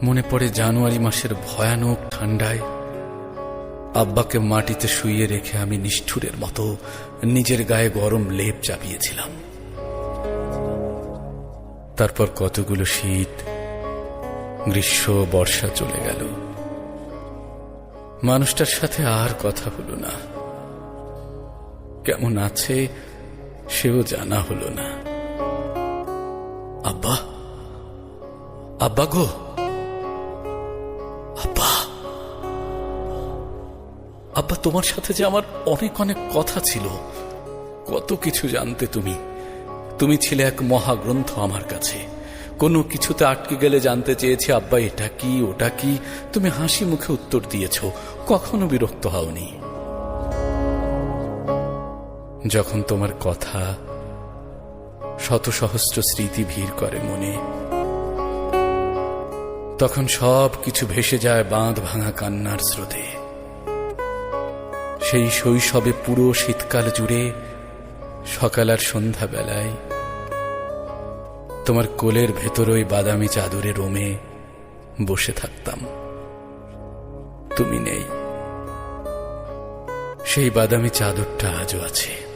মনে পড়ে জানুয়ারি মাসের ভয়ানক ঠান্ডায় আব্বাকে মাটিতে শুইয়ে রেখে আমি নিষ্ঠুরের মতো নিজের গায়ে গরম লেপ চাপিয়েছিলাম। তারপর কতগুলো শীত, গ্রীষ্ম, বর্ষা চলে গেল। মানুষটার সাথে আর কথা হলো না। কেমন আছে সেও জানা হলো না। আব্বা, আব্বা গো, আব্বা, আব্বা, তোমার সাথে যে আমার অনেক অনেক কথা ছিল। কত কিছু জানতে তুমি। তুমি ছিলে এক মহাগ্রন্থ আমার কাছে। কোনো কিছুতে আটকে গেলে জানতে চেয়েছি, আব্বা এটা কি, ওটা কি। তুমি হাসি মুখে উত্তর দিয়েছ, কখনো বিরক্ত হওনি। যখন তোমার কথা শত সহস্র স্মৃতি ভিড় করে মনে, তখন সব কিছু ভেসে যায় বাঁধ ভাঙা কান্নার স্রোতে। সেই শৈশবে পুরো শীতকাল জুড়ে সকাল আর সন্ধ্যা বেলায় তোমার কোলের ভেতর ওই বাদামি চাদরে রোমে বসে থাকতাম। তুমি নেই। সেই বাদামি চাদরটা আজও আছে।